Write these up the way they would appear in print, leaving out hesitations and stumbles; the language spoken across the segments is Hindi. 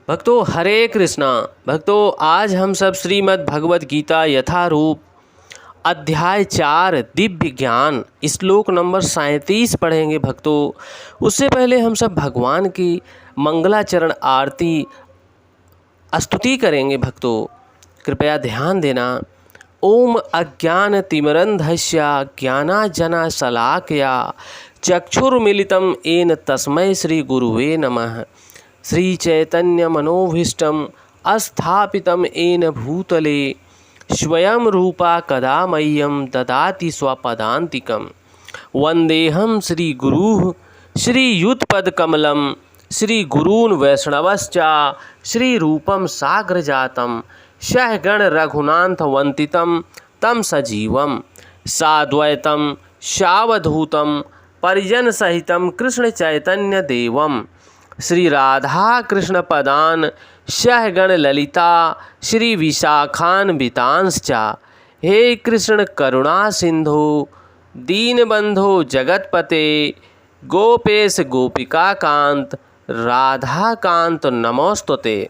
भक्तों हरे कृष्णा। भक्तों आज हम सब श्रीमद् भगवद गीता यथारूप अध्याय 4 दिव्य ज्ञान श्लोक नंबर 37 पढ़ेंगे। भक्तों उससे पहले हम सब भगवान की मंगलाचरण आरती स्तुति करेंगे। भक्तों कृपया ध्यान देना। ओम अज्ञानतिमिरन्धस्य ज्ञानाञ्जनशलाकया चक्षुर्मिलितं येन तस्मै श्रीगुरुवे नमः। श्रीचैतन्यमनोभीष्टं स्थापितं येन भूतले स्वयं रूपा कदा मह्यं ददाति स्वपदान्तिकं। वन्देऽहं श्रीगुरुः श्रीयुतपदकमलं श्रीगुरून् वैष्णवश्च श्रीरूपं साग्रजातं सहगण रघुनाथवन्दितं तं सजीवं साद्वैतं सावधूतं परिजनसहितं कृष्णचैतन्यदेवं श्रीराधाकृष्णपदान् सहगण ललिता श्रीविशाखान्वितांश्च। हे कृष्ण करुणा सिंधु दीनबंधो जगतपते गोपेश गोपिकाकांत राधाकांत नमोस्तुते।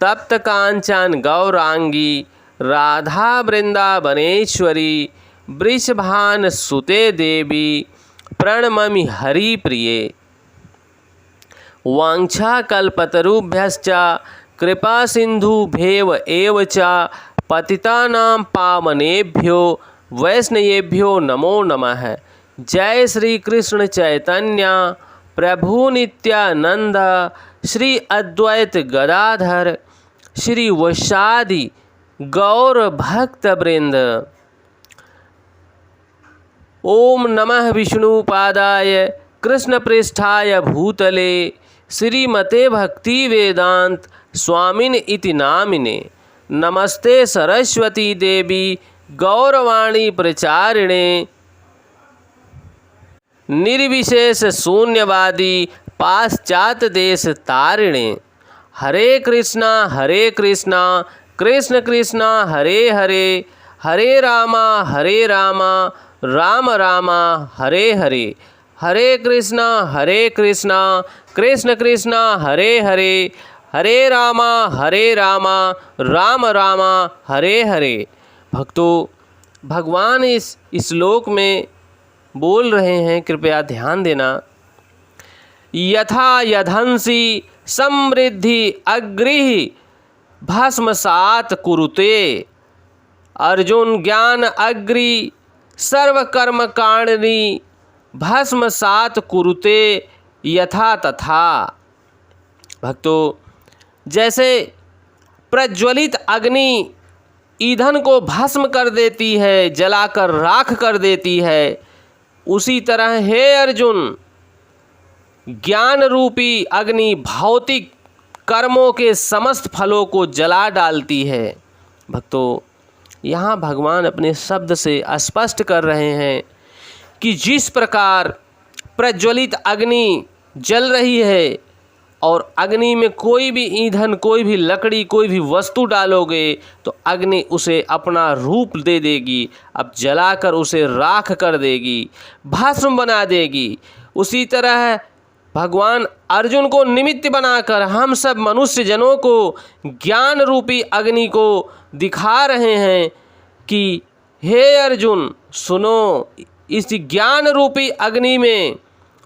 तप्त कांचन गौरांगी राधा वृंदावनेश्वरी वृषभान सुते देवी प्रणममि हरिप्रिये। वाञ्छाकल्पतरुभ्यश्च कृपा सिन्धुभ्येव एव च पतितानां पावनेभ्यो वैष्णवेभ्यो नमो नमः। जय श्री कृष्ण चैतन्य प्रभु नित्यानंद श्री अद्वैत गदाधर श्री वैशादि गौर भक्त वृंद। ओम नमः विष्णुपादाय कृष्ण पृष्ठाय भूतले श्रीमते भक्ति वेदांत स्वामिन इति नामिने। नमस्ते सरस्वती देवी गौरवाणी प्रचारिणे निर्विशेष शून्यवादी पाश्चात्य देश तारिणे। हरे कृष्णा कृष्ण कृष्णा हरे हरे हरे रामा राम रामा हरे हरे। हरे कृष्णा कृष्ण कृष्णा हरे हरे हरे रामा राम रामा हरे हरे। भक्तों भगवान इस श्लोक में बोल रहे हैं, कृपया ध्यान देना। यथा यधंसी समृद्धि अग्रिः भस्मसात् कुरुते। अर्जुन ज्ञान अग्रि सर्वकर्म कारिणी भस्मसात् कुरुते यथा तथा। भक्तों जैसे प्रज्वलित अग्नि ईंधन को भस्म कर देती है, जलाकर राख कर देती है, उसी तरह हे अर्जुन ज्ञान रूपी अग्नि भौतिक कर्मों के समस्त फलों को जला डालती है। भक्तों यहाँ भगवान अपने शब्द से स्पष्ट कर रहे हैं कि जिस प्रकार प्रज्वलित अग्नि जल रही है और अग्नि में कोई भी ईंधन, कोई भी लकड़ी, कोई भी वस्तु डालोगे तो अग्नि उसे अपना रूप दे देगी, अब जलाकर उसे राख कर देगी, भस्म बना देगी। उसी तरह भगवान अर्जुन को निमित्त बनाकर हम सब मनुष्य जनों को ज्ञान रूपी अग्नि को दिखा रहे हैं कि हे अर्जुन सुनो, इस ज्ञान रूपी अग्नि में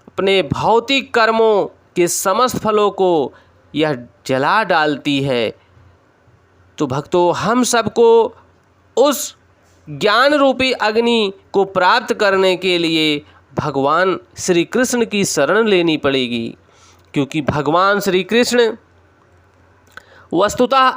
अपने भौतिक कर्मों के समस्त फलों को यह जला डालती है। तो भक्तों हम सबको उस ज्ञान रूपी अग्नि को प्राप्त करने के लिए भगवान श्री कृष्ण की शरण लेनी पड़ेगी, क्योंकि भगवान श्री कृष्ण वस्तुतः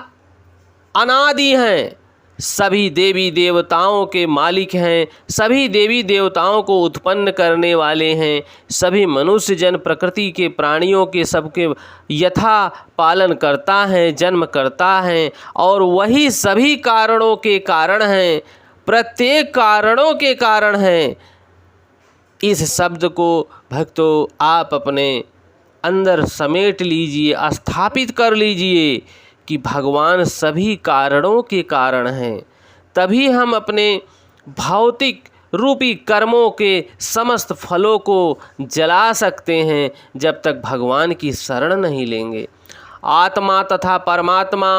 अनादि हैं, सभी देवी देवताओं के मालिक हैं, सभी देवी देवताओं को उत्पन्न करने वाले हैं, सभी मनुष्य जन प्रकृति के प्राणियों के सबके यथा पालन करता है, जन्म करता है, और वही सभी कारणों के कारण हैं, प्रत्येक कारणों के कारण हैं। इस शब्द को भक्तों आप अपने अंदर समेट लीजिए, स्थापित कर लीजिए कि भगवान सभी कारणों के कारण हैं, तभी हम अपने भौतिक रूपी कर्मों के समस्त फलों को जला सकते हैं जब तक भगवान की शरण नहीं लेंगे। आत्मा तथा परमात्मा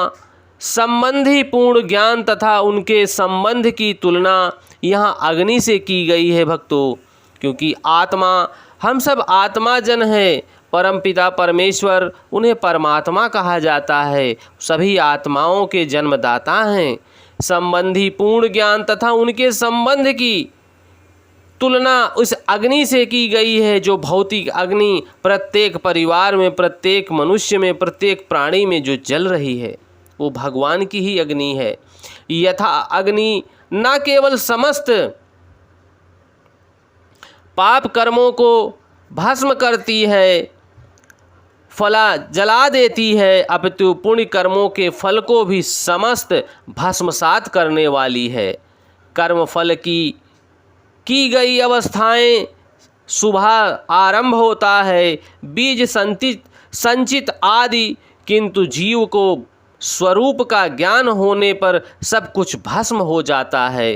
संबंधी पूर्ण ज्ञान तथा उनके संबंध की तुलना यहाँ अग्नि से की गई है भक्तों, क्योंकि आत्मा, हम सब आत्मा जन हैं। परमपिता परमेश्वर उन्हें परमात्मा कहा जाता है, सभी आत्माओं के जन्मदाता हैं। संबंधी पूर्ण ज्ञान तथा उनके संबंध की तुलना उस अग्नि से की गई है, जो भौतिक अग्नि प्रत्येक परिवार में, प्रत्येक मनुष्य में, प्रत्येक प्राणी में जो जल रही है वो भगवान की ही अग्नि है। यथा अग्नि न केवल समस्त पाप कर्मों को भस्म करती है, फला जला देती है, अपितु पुण्य कर्मों के फल को भी समस्त भस्मसात करने वाली है। कर्म फल की गई अवस्थाएं सुबह आरंभ होता है, बीज संचित आदि, किंतु जीव को स्वरूप का ज्ञान होने पर सब कुछ भस्म हो जाता है।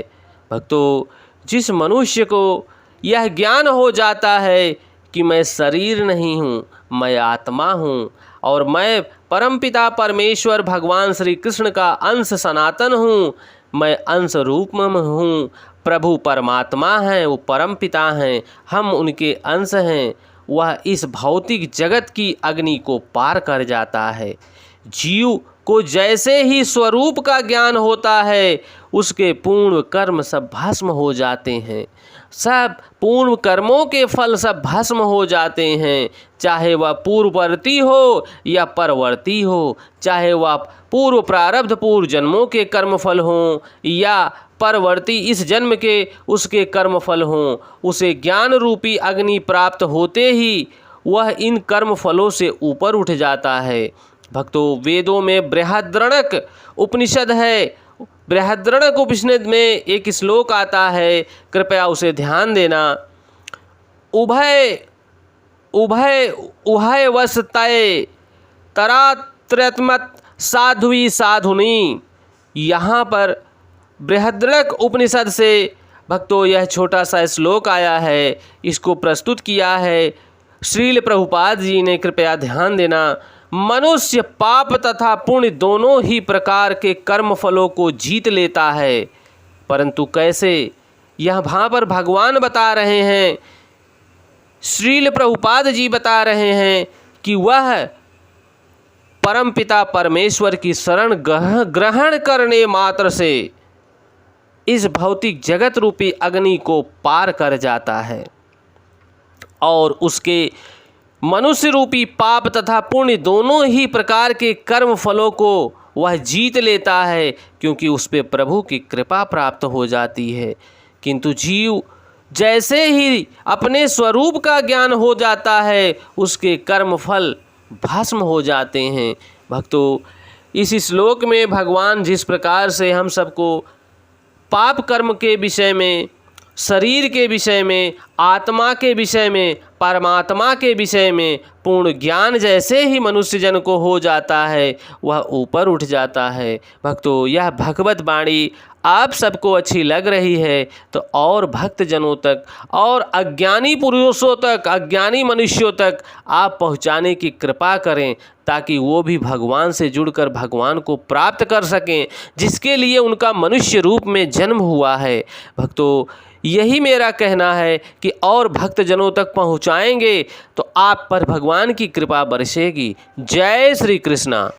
भक्तों, जिस मनुष्य को यह ज्ञान हो जाता है कि मैं शरीर नहीं हूँ, मैं आत्मा हूँ और मैं परमपिता परमेश्वर भगवान श्री कृष्ण का अंश सनातन हूँ, मैं अंश रूप में हूँ, प्रभु परमात्मा हैं, वो परमपिता हैं, हम उनके अंश हैं, वह इस भौतिक जगत की अग्नि को पार कर जाता है। जीव को जैसे ही स्वरूप का ज्ञान होता है, उसके पूर्ण कर्म सब भस्म हो जाते हैं, सब पूर्व कर्मों के फल सब भस्म हो जाते हैं, चाहे वह पूर्ववर्ती हो या परवर्ती हो, चाहे वह पूर्व प्रारब्ध पूर्व जन्मों के कर्मफल हों या परवर्ती इस जन्म के उसके कर्मफल हों, उसे ज्ञान रूपी अग्नि प्राप्त होते ही वह इन कर्म फलों से ऊपर उठ जाता है। भक्तों, वेदों में बृहद्रणक उपनिषद है, बृहद्रणक उपनिषद में एक श्लोक आता है, कृपया उसे ध्यान देना। उभय वसतये तरात्रत्मत साध्वी साधुनी। यहाँ पर बृहद्रणक उपनिषद से भक्तों यह छोटा सा श्लोक आया है, इसको प्रस्तुत किया है श्रील प्रभुपाद जी ने, कृपया ध्यान देना। मनुष्य पाप तथा पुण्य दोनों ही प्रकार के कर्म फलों को जीत लेता है, परंतु कैसे, यह वहाँ पर भगवान बता रहे हैं, श्रील प्रभुपाद जी बता रहे हैं कि वह परमपिता परमेश्वर की शरण ग्रहण करने मात्र से इस भौतिक जगत रूपी अग्नि को पार कर जाता है और उसके मनुष्य रूपी पाप तथा पुण्य दोनों ही प्रकार के कर्म फलों को वह जीत लेता है, क्योंकि उस पे प्रभु की कृपा प्राप्त हो जाती है। किंतु जीव जैसे ही अपने स्वरूप का ज्ञान हो जाता है, उसके कर्म फल भस्म हो जाते हैं। भक्तों, इस श्लोक में भगवान जिस प्रकार से हम सबको पाप कर्म के विषय में, शरीर के विषय में, आत्मा के विषय में, परमात्मा के विषय में पूर्ण ज्ञान जैसे ही मनुष्य जन को हो जाता है, वह ऊपर उठ जाता है। भक्तों, यह भगवत वाणी आप सबको अच्छी लग रही है तो और भक्त जनों तक और अज्ञानी पुरुषों तक, अज्ञानी मनुष्यों तक आप पहुंचाने की कृपा करें, ताकि वो भी भगवान से जुड़कर भगवान को प्राप्त कर सकें, जिसके लिए उनका मनुष्य रूप में जन्म हुआ है। भक्तों, यही मेरा कहना है कि और भक्त जनों तक पहुंचाएंगे तो आप पर भगवान की कृपा बरसेगी। जय श्री कृष्णा।